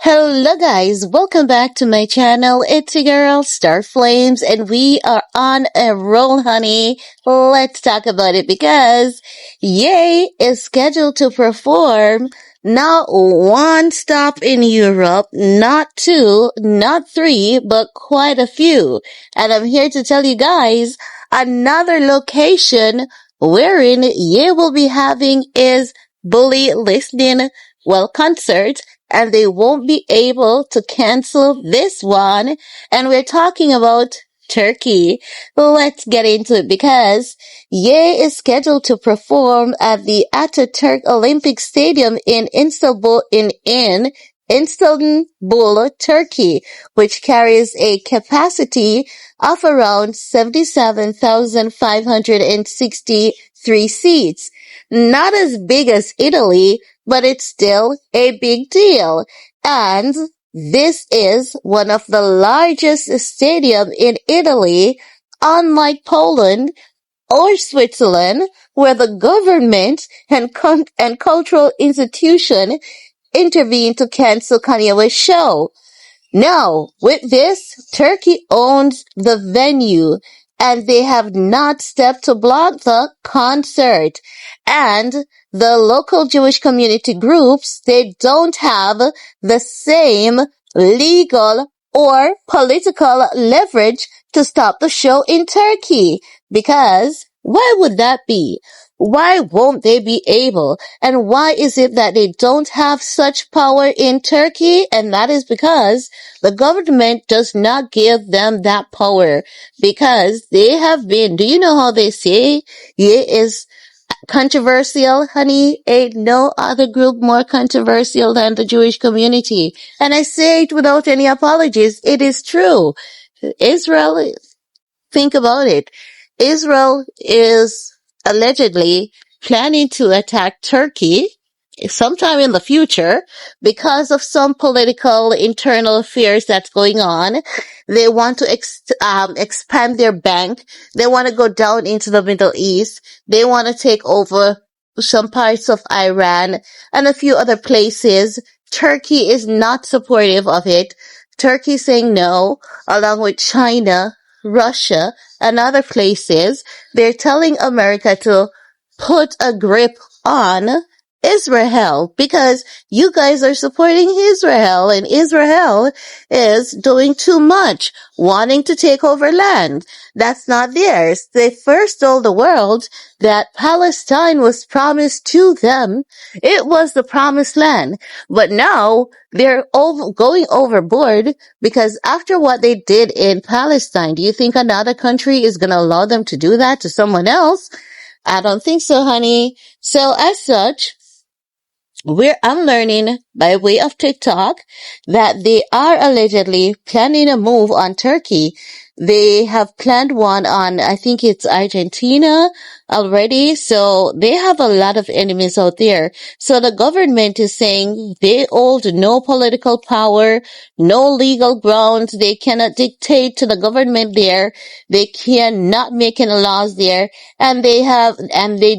Hello guys, welcome back to my channel. It's your girl Star Flames and we are on a roll, honey. Let's talk about it because Ye is scheduled to perform not one stop in Europe, not two, not three, but quite a few. And I'm here to tell you guys another location wherein Ye will be having is bully listening concert, and they won't be able to cancel this one. And we're talking about Turkey. Let's get into it because Ye is scheduled to perform at the Atatürk Olympic Stadium in Istanbul, Turkey, which carries a capacity of around 77,563 seats. Not as big as Italy, but it's still a big deal. And this is one of the largest stadium in Italy, unlike Poland or Switzerland, where the government and cultural institution intervened to cancel Kanye West's show. Now, with this, Turkey owns the venue and they have not stepped to block the concert. And the local Jewish community groups, they don't have the same legal or political leverage to stop the show in Turkey. Because why would that be? Why won't they be able? And why is it that they don't have such power in Turkey? And that is because the government does not give them that power because they have been, do you know how they say it is controversial, honey? Ain't no other group more controversial than the Jewish community. And I say it without any apologies. It is true. Israel, think about it. Israel is allegedly planning to attack Turkey sometime in the future because of some political internal affairs that's going on. They want to expand their bank. They want to go down into the Middle East. They want to take over some parts of Iran and a few other places. Turkey is not supportive of it. Turkey saying no, along with China, Russia, and other places. They're telling America to put a grip on Israel because you guys are supporting Israel and Israel is doing too much, wanting to take over land. That's not theirs. They first told the world that Palestine was promised to them. It was the promised land. But now they're going overboard because after what they did in Palestine, do you think another country is going to allow them to do that to someone else? I don't think so, honey. So as such, I'm learning by way of TikTok that they are allegedly planning a move on Turkey. They have planned one on, I think it's Argentina already. So they have a lot of enemies out there. So the government is saying they hold no political power, no legal grounds. They cannot dictate to the government there. They cannot make any laws there. And they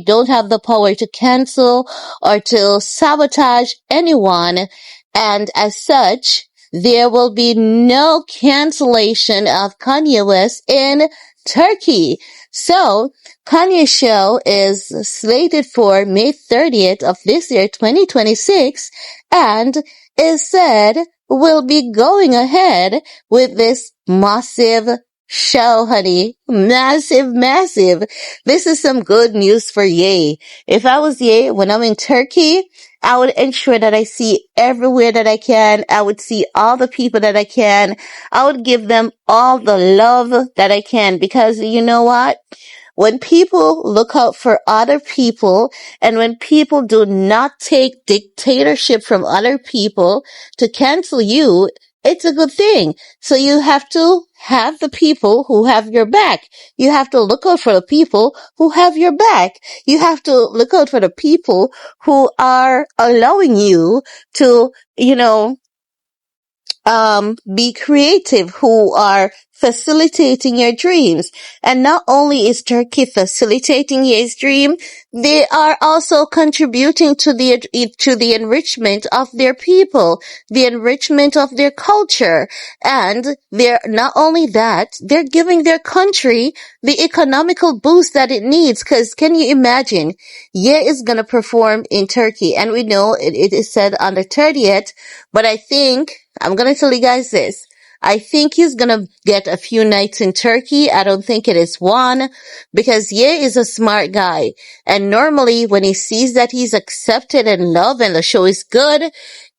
don't have the power to cancel or to sabotage anyone. And as such, there will be no cancellation of Kanye West in Turkey. So, Kanye's show is slated for May 30th of this year, 2026, and is said will be going ahead with this massive show, honey. Massive, massive. This is some good news for Ye. If I was Ye, when I'm in Turkey, I would ensure that I see everywhere that I can. I would see all the people that I can. I would give them all the love that I can because you know what? When people look out for other people and when people do not take dictatorship from other people to cancel you, it's a good thing. So you have to have the people who have your back. You have to look out for the people who have your back. You have to look out for the people who are allowing you to, be creative, who are facilitating your dreams. And not only is Turkey facilitating his dream, they are also contributing to the enrichment of their people, the enrichment of their culture. And they're not only that, they're giving their country the economical boost that it needs. Cause can you imagine? Ye is gonna perform in Turkey, and we know it is said on the 30th, but I think I'm gonna tell you guys this. I think he's gonna get a few nights in Turkey. I don't think it is one, because Ye is a smart guy. And normally when he sees that he's accepted and loved and the show is good,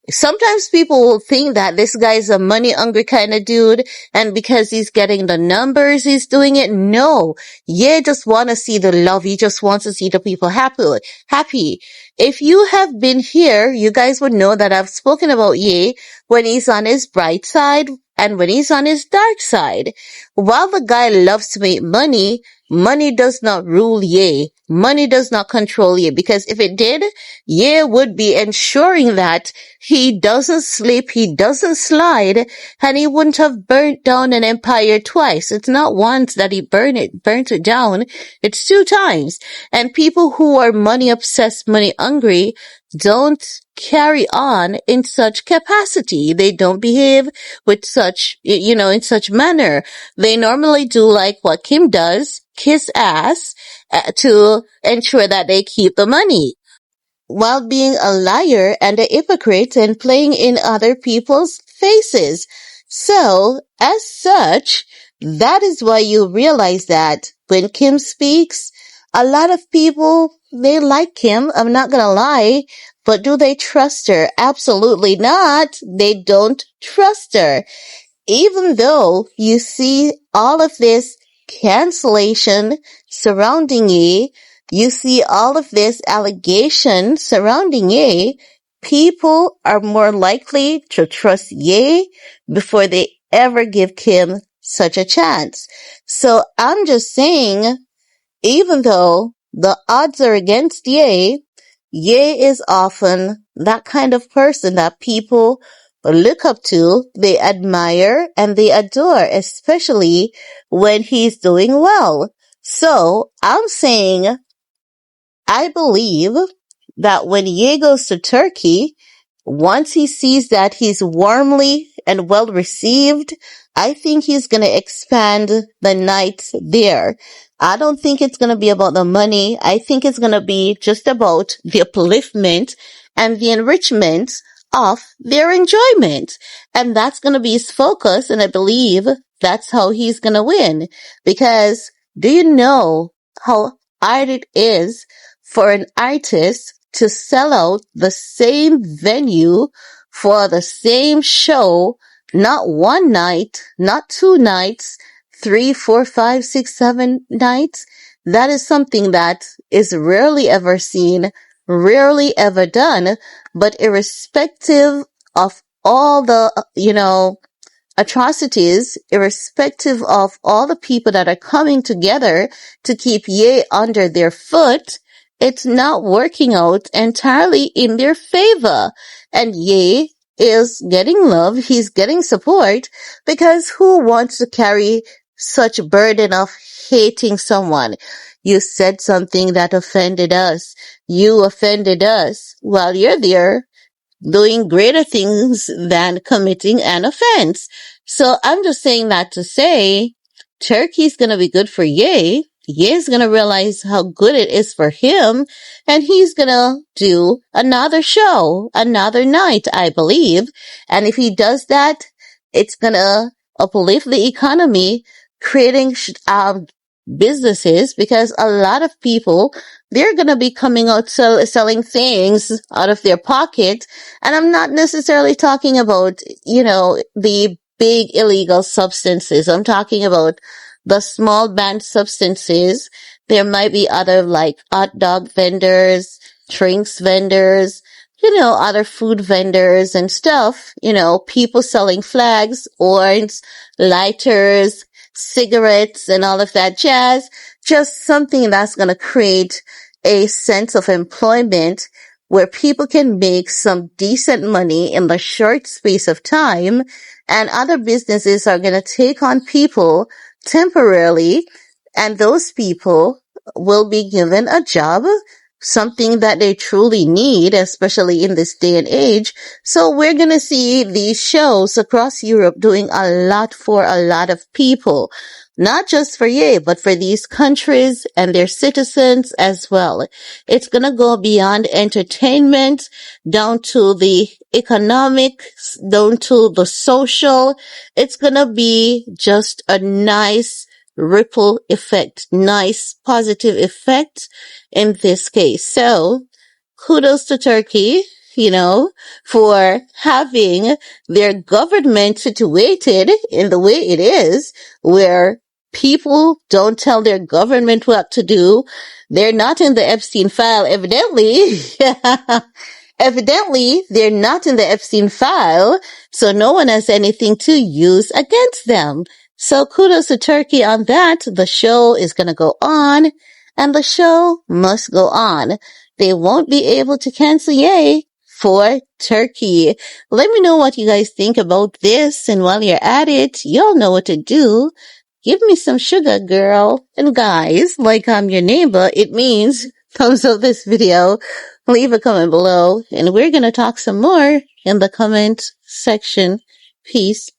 sometimes people will think that this guy is a money hungry kind of dude, and because he's getting the numbers, he's doing it. No, Ye just want to see the love. He just wants to see the people happy. If you have been here, you guys would know that I've spoken about Ye when he's on his bright side and when he's on his dark side. While the guy loves to make money, money does not rule Ye. Money does not control Ye, because if it did, Ye would be ensuring that he doesn't slip, he doesn't slide, and he wouldn't have burnt down an empire twice. It's not once that he burnt it down. It's 2 times. And people who are money obsessed, money hungry, don't carry on in such capacity. They don't behave with such, in such manner. They normally do like what Kim does, kiss ass, to ensure that they keep the money, while being a liar and a hypocrite and playing in other people's faces. So, as such, that is why you realize that when Kim speaks, a lot of people, they like Kim, I'm not gonna lie, but do they trust her? Absolutely not. They don't trust her. Even though you see all of this cancellation surrounding Ye, you see all of this allegation surrounding Ye, people are more likely to trust Ye before they ever give Kim such a chance. So I'm just saying, even though the odds are against Ye, Ye is often that kind of person that people look up to, they admire, and they adore, especially when he's doing well. So I'm saying, I believe that when Ye goes to Turkey, once he sees that he's warmly and well received, I think he's going to expand the nights there. I don't think it's going to be about the money. I think it's going to be just about the upliftment and the enrichment of their enjoyment. And that's going to be his focus. And I believe that's how he's going to win. Because do you know how hard it is for an artist to sell out the same venue for the same show, not one night, not 2 nights, 3, 4, 5, 6, 7 nights? That is something that is rarely ever seen, rarely ever done. But irrespective of all the, atrocities, irrespective of all the people that are coming together to keep Ye under their foot, it's not working out entirely in their favor. And Ye is getting love, he's getting support, because who wants to carry such burden of hating someone? You said something that offended us. You offended us. While you're there doing greater things than committing an offense. So I'm just saying that to say, Turkey's gonna be good for Ye. Ye's gonna realize how good it is for him, and he's gonna do another show, another night, I believe. And if he does that, it's gonna uplift the economy, creating businesses, because a lot of people, they're going to be coming out selling things out of their pocket. And I'm not necessarily talking about, the big illegal substances. I'm talking about the small banned substances. There might be other like hot dog vendors, drinks vendors, other food vendors and stuff, people selling flags, orange, lighters, cigarettes, and all of that jazz. Just something that's going to create a sense of employment where people can make some decent money in the short space of time, and other businesses are going to take on people temporarily, and those people will be given a job, something that they truly need, especially in this day and age. So we're going to see these shows across Europe doing a lot for a lot of people, not just for Yay, but for these countries and their citizens as well. It's going to go beyond entertainment, down to the economics, down to the social. It's going to be just a nice ripple effect, nice positive effect in this case. So kudos to Turkey, for having their government situated in the way it is, where people don't tell their government what to do. They're not in the Epstein file, evidently. Evidently, they're not in the Epstein file, so no one has anything to use against them. So kudos to Turkey on that. The show is going to go on, and the show must go on. They won't be able to cancel Yay for Turkey. Let me know what you guys think about this, and while you're at it, y'all know what to do. Give me some sugar, girl. And guys, like I'm your neighbor, it means thumbs up this video, leave a comment below, and we're going to talk some more in the comment section. Peace.